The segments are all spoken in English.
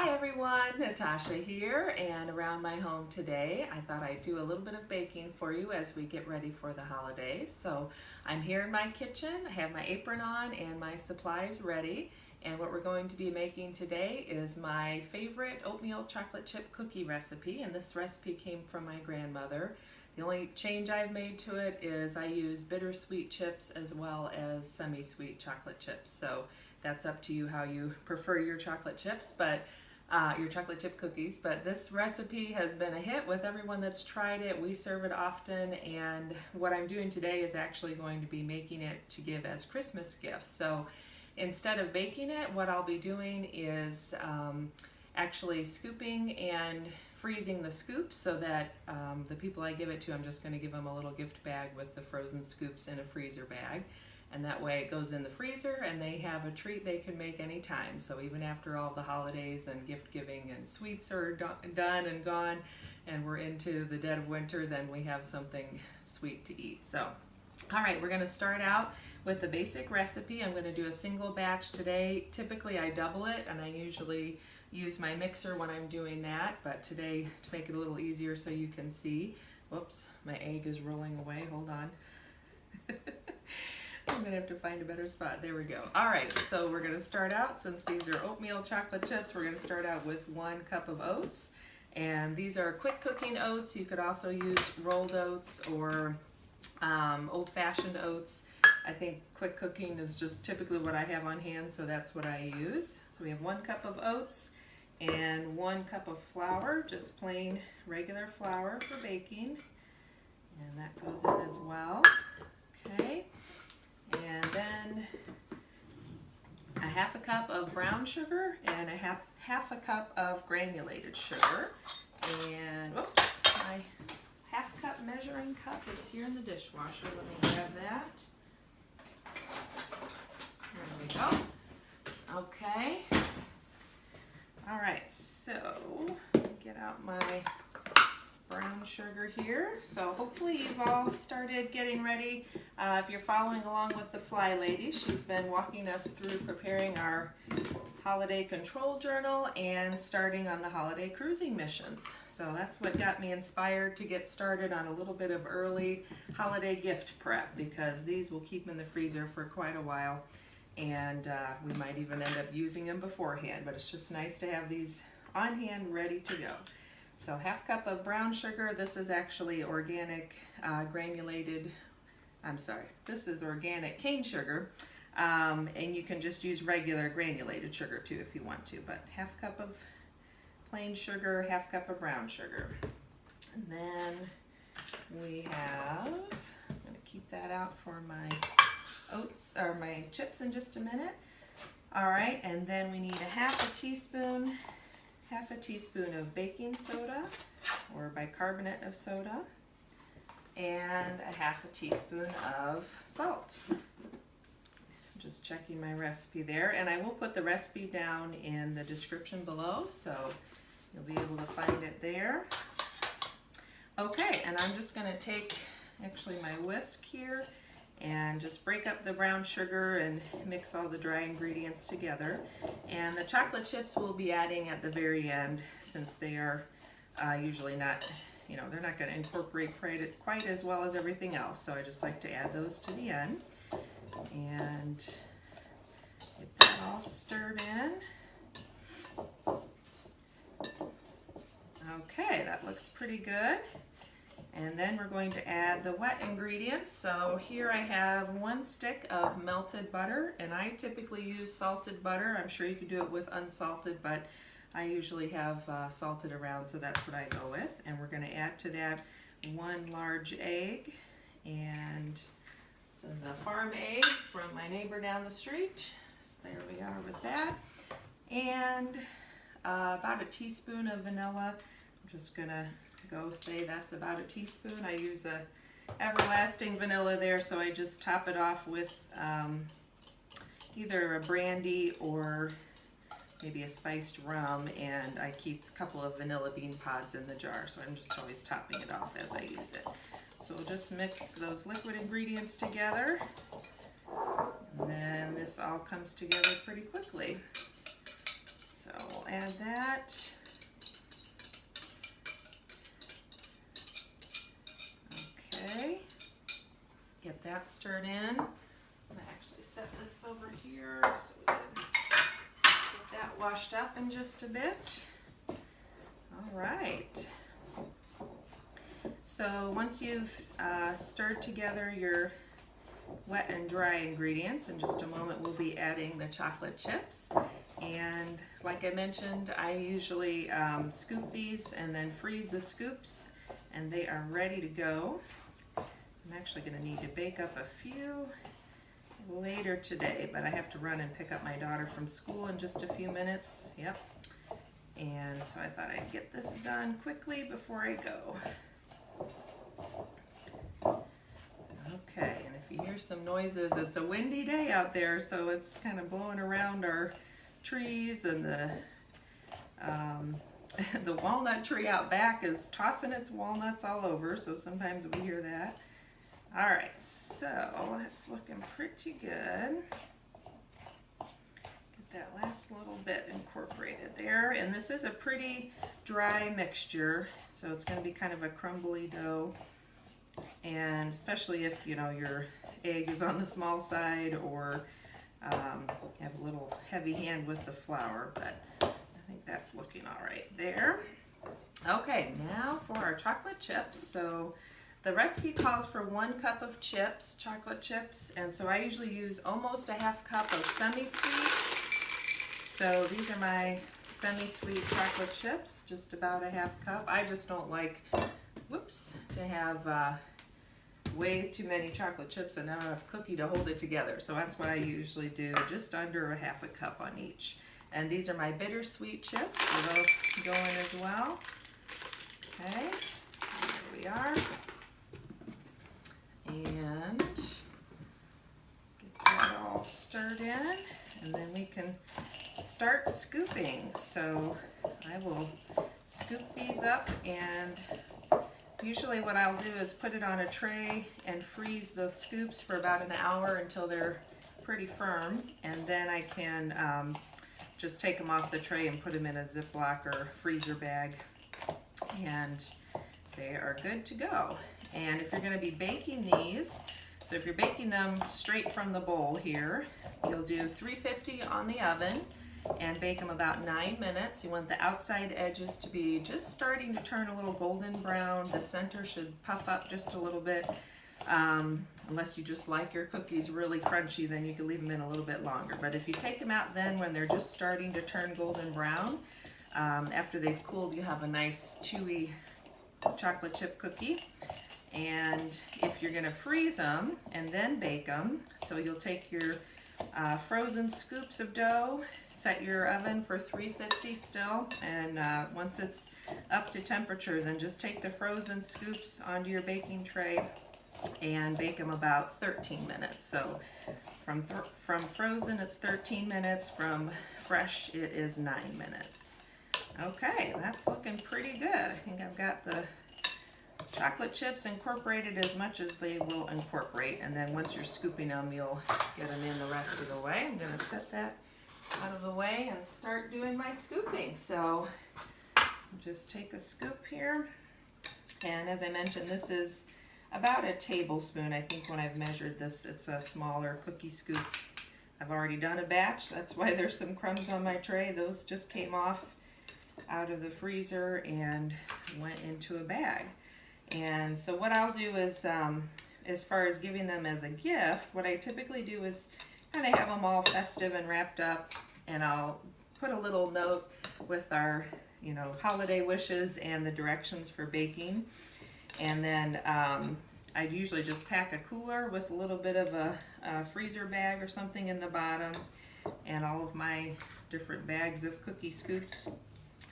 Hi everyone, Natasha here, and around my home today I thought I'd do a little bit of baking for you as we get ready for the holidays. So I'm here in my kitchen, I have my apron on and my supplies ready, and what we're going to be making today is my favorite oatmeal chocolate chip cookie recipe, and this recipe came from my grandmother. The only change I've made to it is I use bittersweet chips as well as semi-sweet chocolate chips. So that's up to you how you prefer your chocolate chips, but your chocolate chip cookies. But this recipe has been a hit with everyone that's tried it. We serve it often, and what I'm doing today is actually going to be making it to give as Christmas gifts. So instead of baking it, what I'll be doing is actually scooping and freezing the scoops so that the people I give it to, I'm just going to give them a little gift bag with the frozen scoops in a freezer bag. And that way it goes in the freezer and they have a treat they can make anytime. So even after all the holidays and gift giving and sweets are done and gone and we're into the dead of winter, then we have something sweet to eat. So, all right, we're gonna start out with the basic recipe. I'm gonna do a single batch today. Typically I double it, and I usually use my mixer when I'm doing that, but today, to make it a little easier so you can see, whoops, my egg is rolling away, hold on. I'm gonna have to find a better spot. There we go. All right, so we're gonna start out, since these are oatmeal chocolate chips, we're gonna start out with 1 cup of oats. And these are quick cooking oats. You could also use rolled oats or old-fashioned oats. I think quick cooking is just typically what I have on hand, so that's what I use. So we have 1 cup of oats and 1 cup of flour, just plain regular flour for baking. And that goes in as well. Okay. And then a 1/2 cup of brown sugar and a half a cup of granulated sugar. And whoops, my 1/2 cup measuring cup is here in the dishwasher. Let me grab that. There we go. Okay. All right, so get out my brown sugar here. So hopefully you've all started getting ready. If you're following along with the flylady, she's been walking us through preparing our holiday control journal and starting on the holiday cruising missions. So that's what got me inspired to get started on a little bit of early holiday gift prep, because these will keep in the freezer for quite a while, and we might even end up using them beforehand, but it's just nice to have these on hand ready to go. So 1/2 cup of brown sugar. This is actually organic granulated, this is organic cane sugar. And you can just use regular granulated sugar too if you want to, but 1/2 cup of plain sugar, 1/2 cup of brown sugar. And then we have, I'm gonna keep that out for my oats or my chips in just a minute. All right, and then we need a 1/2 teaspoon of baking soda or bicarbonate of soda, and a 1/2 teaspoon of salt. Just checking my recipe there, and I will put the recipe down in the description below, so you'll be able to find it there. Okay, and I'm just going to take actually my whisk here and just break up the brown sugar and mix all the dry ingredients together. And the chocolate chips we'll be adding at the very end, since they are usually not, they're not going to incorporate quite as well as everything else, so I just like to add those to the end. And get that all stirred in. Okay, that looks pretty good. And then we're going to add the wet ingredients. So here I have 1 stick of melted butter, and I typically use salted butter. I'm sure you could do it with unsalted, but I usually have salted around, so that's what I go with. And we're going to add to that 1 large egg, and this is a farm egg from my neighbor down the street. So there we are with that. And about a teaspoon of vanilla. I'm just gonna say that's about a teaspoon. I use a everlasting vanilla there, so I just top it off with either a brandy or maybe a spiced rum, and I keep a couple of vanilla bean pods in the jar, so I'm just always topping it off as I use it. So we'll just mix those liquid ingredients together, and then this all comes together pretty quickly. So we'll add that. Okay, get that stirred in. I'm gonna actually set this over here so we can get that washed up in just a bit. All right. So once you've stirred together your wet and dry ingredients, in just a moment we'll be adding the chocolate chips. And like I mentioned, I usually scoop these and then freeze the scoops, and they are ready to go. I'm actually going to need to bake up a few later today, but I have to run and pick up my daughter from school in just a few minutes. Yep. And so I thought I'd get this done quickly before I go. Okay, and if you hear some noises, it's a windy day out there, so it's kind of blowing around our trees, and the the walnut tree out back is tossing its walnuts all over, so sometimes we hear that. All right, so it's looking pretty good. Get that last little bit incorporated there, and this is a pretty dry mixture, so it's going to be kind of a crumbly dough. And especially if, you know, your egg is on the small side, or you have a little heavy hand with the flour, but I think that's looking all right there. Okay, now for our chocolate chips. So the recipe calls for 1 cup of chips, chocolate chips, and so I usually use almost a half cup of semi-sweet. So these are my semi-sweet chocolate chips, just about a half cup. I just don't like, to have way too many chocolate chips and not enough cookie to hold it together. So that's what I usually do, just under a half a cup on each. And these are my bittersweet chips, so they'll go in as well. Okay, there we are. And get that all stirred in, and then we can start scooping. So I will scoop these up, and usually what I'll do is put it on a tray and freeze those scoops for about an hour until they're pretty firm, and then I can just take them off the tray and put them in a Ziploc or freezer bag, and they are good to go. And if you're going to be baking these, so if you're baking them straight from the bowl here, you'll do 350 on the oven and bake them about 9 minutes. You want the outside edges to be just starting to turn a little golden brown. The center should puff up just a little bit. Unless you just like your cookies really crunchy, then you can leave them in a little bit longer. But if you take them out then when they're just starting to turn golden brown, after they've cooled, you have a nice chewy chocolate chip cookie. And if you're going to freeze them and then bake them, so you'll take your frozen scoops of dough, set your oven for 350 still, and once it's up to temperature, then just take the frozen scoops onto your baking tray and bake them about 13 minutes. So from frozen it's 13 minutes, from fresh it is 9 minutes. Okay, that's looking pretty good. I think I've got the chocolate chips incorporated as much as they will incorporate, and then once you're scooping them, you'll get them in the rest of the way. I'm going to set that out of the way and start doing my scooping. So just take a scoop here, and as I mentioned, this is about a tablespoon. I think when I've measured this, it's a smaller cookie scoop. I've already done a batch, that's why there's some crumbs on my tray. Those just came off out of the freezer and went into a bag. And so what I'll do is, as far as giving them as a gift, what I typically do is kind of have them all festive and wrapped up, and I'll put a little note with our, you know, holiday wishes and the directions for baking. And then I'd usually just tack a cooler with a little bit of a freezer bag or something in the bottom, and all of my different bags of cookie scoops,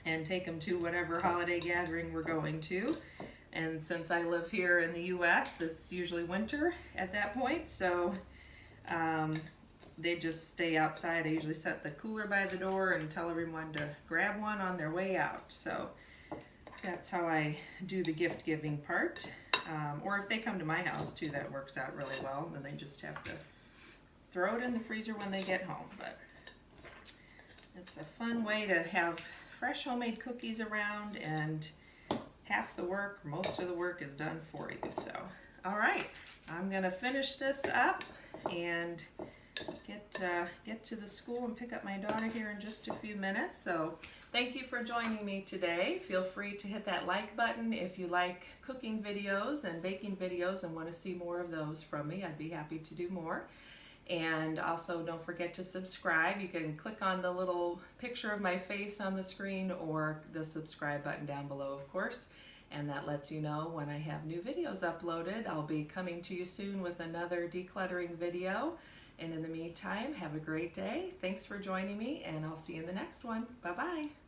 and take them to whatever holiday gathering we're going to. And since I live here in the US, it's usually winter at that point, so they just stay outside. I usually set the cooler by the door and tell everyone to grab one on their way out. So that's how I do the gift giving part. Or if they come to my house too, that works out really well. Then they just have to throw it in the freezer when they get home. But it's It's a fun way to have fresh homemade cookies around, and half the work, most of the work is done for you. So, all right, I'm gonna finish this up and get to the school and pick up my daughter here in just a few minutes. So thank you for joining me today. Feel free to hit that like button if you like cooking videos and baking videos and want to see more of those from me. I'd be happy to do more. And also don't forget to subscribe. You can click on the little picture of my face on the screen or the subscribe button down below, of course. And that lets you know when I have new videos uploaded. I'll be coming to you soon with another decluttering video. And in the meantime, have a great day. Thanks for joining me, and I'll see you in the next one. Bye-bye.